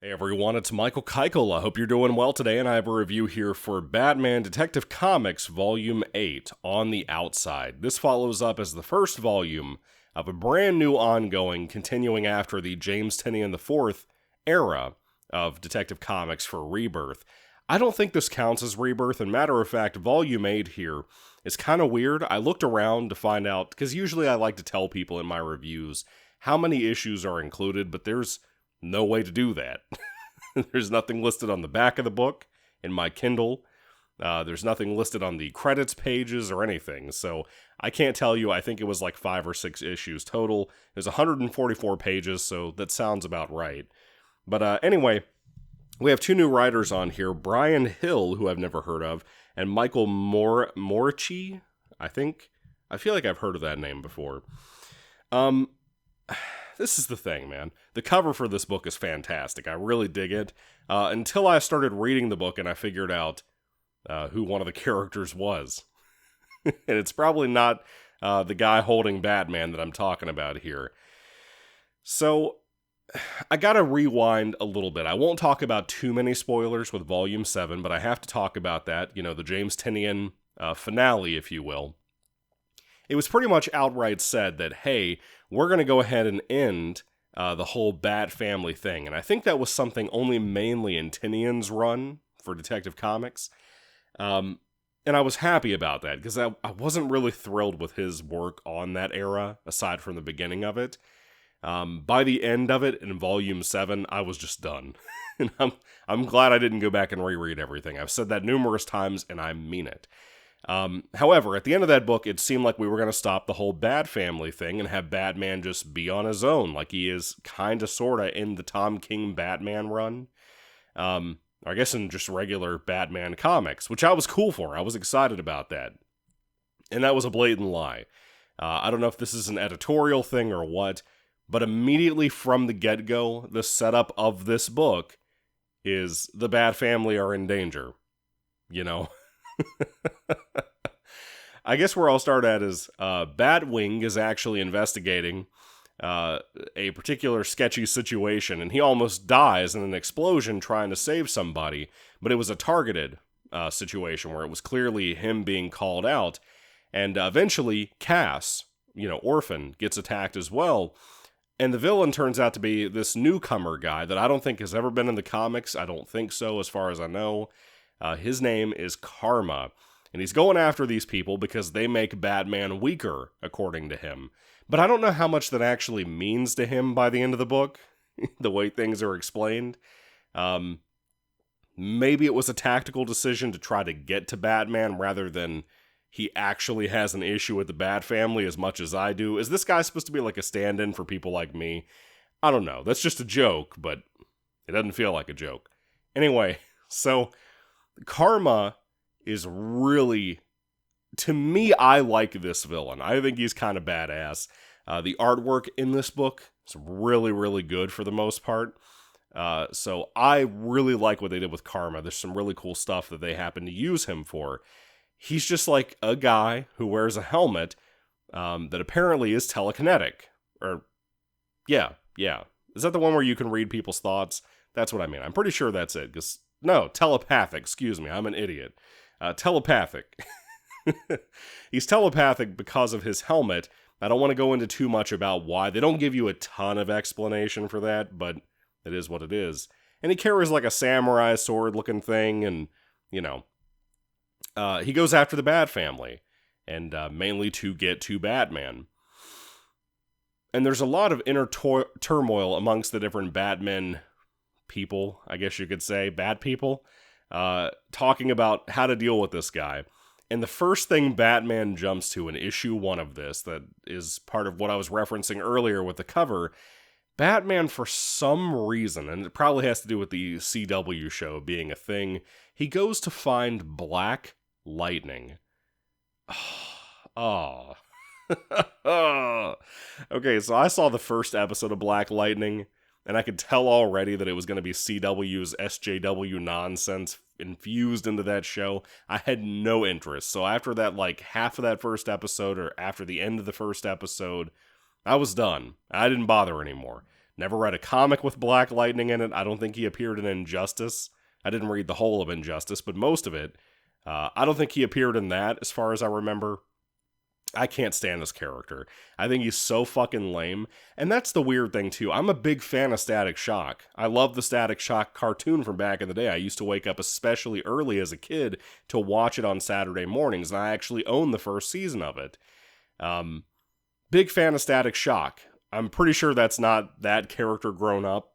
Hey everyone, it's Michael Kikle. I hope you're doing well today, and I have a review here for Batman Detective Comics Volume 8, On the Outside. This follows up as the first volume of a brand new ongoing, continuing after the James Tynion IV era of Detective Comics for Rebirth. I don't think this counts as Rebirth, and matter of fact, Volume 8 here is kind of weird. I looked around to find out, because usually I like to tell people in my reviews how many issues are included, but there's no way to do that. There's nothing listed on the back of the book in my Kindle. There's nothing listed on the credits pages or anything. So I can't tell you. I think it was like 5 or 6 issues total. There's 144 pages, so that sounds about right. But anyway, we have 2 new writers on here. Brian Hill, who I've never heard of, and Michael Morchi, I think. I feel like I've heard of that name before. This is the thing, man. The cover for this book is fantastic. I really dig it. Until I started reading the book and I figured out who one of the characters was. And it's probably not the guy holding Batman that I'm talking about here. So, I gotta rewind a little bit. I won't talk about too many spoilers with Volume 7, but I have to talk about that. You know, the James Tynion finale, if you will. It was pretty much outright said that, hey, we're going to go ahead and end the whole Bat family thing. And I think that was something only mainly in Tynion's run for Detective Comics. And I was happy about that, because I wasn't really thrilled with his work on that era, aside from the beginning of it. By the end of it, in Volume 7, I was just done. And I'm glad I didn't go back and reread everything. I've said that numerous times, and I mean it. However, at the end of that book, it seemed like we were going to stop the whole Bat family thing and have Batman just be on his own, like he is kind of, sort of, in the Tom King Batman run. I guess in just regular Batman comics, which I was cool for. I was excited about that. And that was a blatant lie. I don't know if this is an editorial thing or what, but immediately from the get-go, the setup of this book is the Bat family are in danger. You know? I guess where I'll start at is Batwing is actually investigating a particular sketchy situation, and he almost dies in an explosion trying to save somebody, but it was a targeted situation where it was clearly him being called out, and eventually Cass, Orphan, gets attacked as well, and the villain turns out to be this newcomer guy that I don't think has ever been in the comics. I don't think so, as far as I know. His name is Karma, and he's going after these people because they make Batman weaker, according to him. But I don't know how much that actually means to him by the end of the book, the way things are explained. Maybe it was a tactical decision to try to get to Batman rather than he actually has an issue with the Bat family as much as I do. Is this guy supposed to be like a stand-in for people like me? I don't know. That's just a joke, but it doesn't feel like a joke. Anyway, so Karma is really, to me, I like this villain. I think he's kind of badass. The artwork in this book is really, really good for the most part. So I really like what they did with Karma. There's some really cool stuff that they happen to use him for. He's just like a guy who wears a helmet that apparently is telekinetic. Or, yeah. Is that the one where you can read people's thoughts? That's what I mean. I'm pretty sure that's it, because no, telepathic, excuse me, I'm an idiot. Telepathic. He's telepathic because of his helmet. I don't want to go into too much about why. They don't give you a ton of explanation for that, but it is what it is. And he carries like a samurai sword looking thing, and, he goes after the Bat family, and mainly to get to Batman. And there's a lot of inner turmoil amongst the different Batman people, I guess you could say, bad people, talking about how to deal with this guy. And the first thing Batman jumps to in issue 1 of this, that is part of what I was referencing earlier with the cover, Batman, for some reason, and it probably has to do with the CW show being a thing, he goes to find Black Lightning. Oh. Okay, so I saw the first episode of Black Lightning, and I could tell already that it was going to be CW's SJW nonsense infused into that show. I had no interest. So after that, like, half of that first episode, or after the end of the first episode, I was done. I didn't bother anymore. Never read a comic with Black Lightning in it. I don't think he appeared in Injustice. I didn't read the whole of Injustice, but most of it. I don't think he appeared in that, as far as I remember. I can't stand this character. I think he's so fucking lame. And that's the weird thing, too. I'm a big fan of Static Shock. I love the Static Shock cartoon from back in the day. I used to wake up especially early as a kid to watch it on Saturday mornings, and I actually own the first season of it. Big fan of Static Shock. I'm pretty sure that's not that character grown up.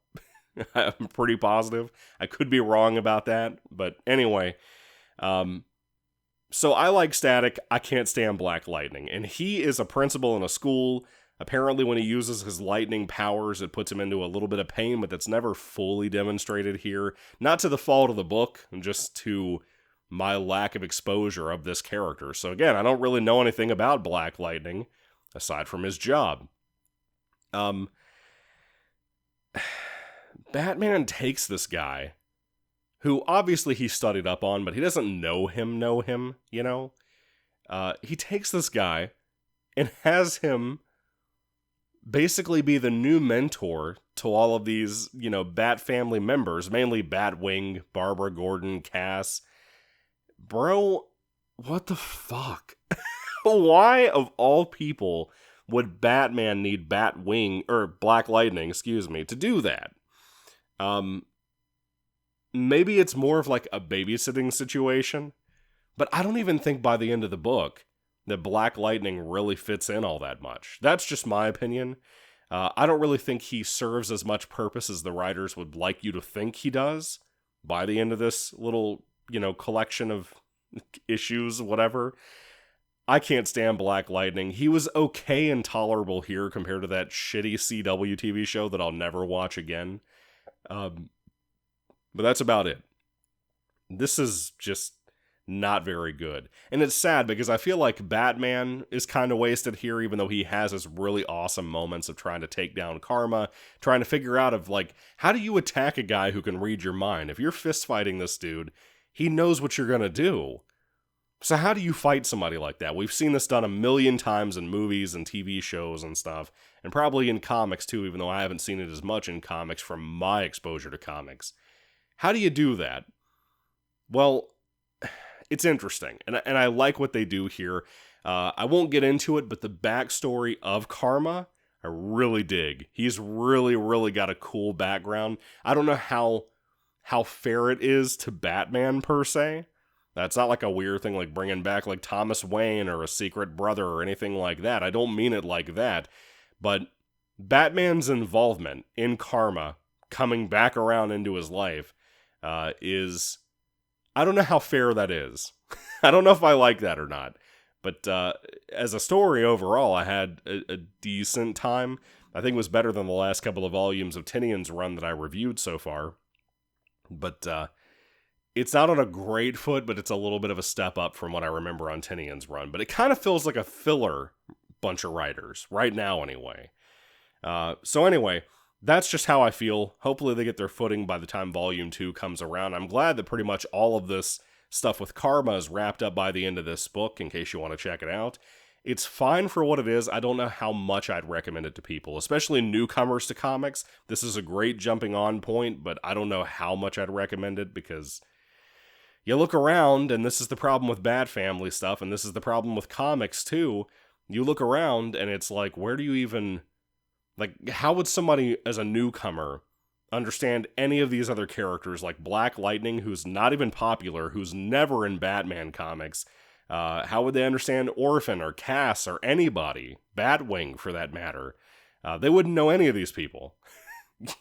I'm pretty positive. I could be wrong about that. But anyway, so I like Static. I can't stand Black Lightning. And he is a principal in a school. Apparently when he uses his lightning powers, it puts him into a little bit of pain, but that's never fully demonstrated here. Not to the fault of the book, just to my lack of exposure of this character. So again, I don't really know anything about Black Lightning, aside from his job. Batman takes this guy, who obviously he studied up on, but he doesn't know him, you know? He takes this guy and has him basically be the new mentor to all of these, you know, Bat family members, mainly Batwing, Barbara Gordon, Cass. Bro, what the fuck? Why, of all people, would Batman need Batwing, or Black Lightning, to do that? Maybe it's more of like a babysitting situation, but I don't even think by the end of the book that Black Lightning really fits in all that much. That's just my opinion. I don't really think he serves as much purpose as the writers would like you to think he does by the end of this little, you know, collection of issues, whatever. I can't stand Black Lightning. He was okay and tolerable here compared to that shitty CW TV show that I'll never watch again. But that's about it. This is just not very good. And it's sad because I feel like Batman is kind of wasted here, even though he has his really awesome moments of trying to take down Karma, trying to figure out of like, how do you attack a guy who can read your mind? If you're fist fighting this dude, he knows what you're gonna do. So how do you fight somebody like that? We've seen this done a million times in movies and TV shows and stuff, and probably in comics too, even though I haven't seen it as much in comics from my exposure to comics. How do you do that? Well, it's interesting, and I like what they do here. I won't get into it, but the backstory of Karma, I really dig. He's really, really got a cool background. I don't know how fair it is to Batman, per se. That's not like a weird thing like bringing back like Thomas Wayne or a secret brother or anything like that. I don't mean it like that. But Batman's involvement in Karma coming back around into his life is... I don't know how fair that is. I don't know if I like that or not. But as a story overall, I had a decent time. I think it was better than the last couple of volumes of Tinian's run that I reviewed so far. But it's not on a great foot, but it's a little bit of a step up from what I remember on Tinian's run. But it kind of feels like a filler bunch of writers, right now anyway. So anyway, that's just how I feel. Hopefully they get their footing by the time Volume 2 comes around. I'm glad that pretty much all of this stuff with Karma is wrapped up by the end of this book, in case you want to check it out. It's fine for what it is. I don't know how much I'd recommend it to people, especially newcomers to comics. This is a great jumping on point, but I don't know how much I'd recommend it, because you look around, and this is the problem with Bat Family stuff, and this is the problem with comics too. You look around, and it's like, where do you even... Like, how would somebody as a newcomer understand any of these other characters, like Black Lightning, who's not even popular, who's never in Batman comics? How would they understand Orphan or Cass or anybody? Batwing, for that matter. They wouldn't know any of these people.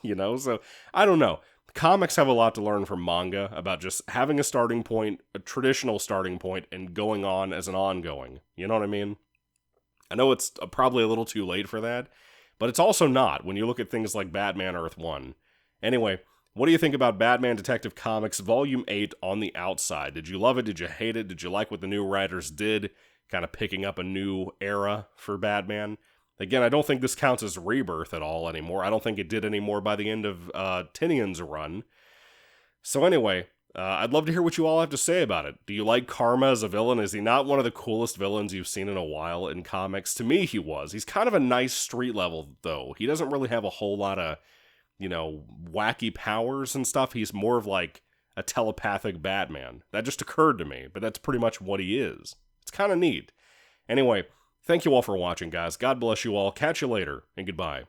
You know, so I don't know. Comics have a lot to learn from manga about just having a starting point, a traditional starting point, and going on as an ongoing. You know what I mean? I know it's probably a little too late for that, but it's also not when you look at things like Batman Earth 1. Anyway, what do you think about Batman Detective Comics Volume 8 on the outside? Did you love it? Did you hate it? Did you like what the new writers did? Kind of picking up a new era for Batman. Again, I don't think this counts as rebirth at all anymore. I don't think it did anymore by the end of Tinian's run. So anyway, I'd love to hear what you all have to say about it. Do you like Karma as a villain? Is he not one of the coolest villains you've seen in a while in comics? To me, he was. He's kind of a nice street level, though. He doesn't really have a whole lot of, wacky powers and stuff. He's more of like a telepathic Batman. That just occurred to me, but that's pretty much what he is. It's kind of neat. Anyway, thank you all for watching, guys. God bless you all. Catch you later, and goodbye.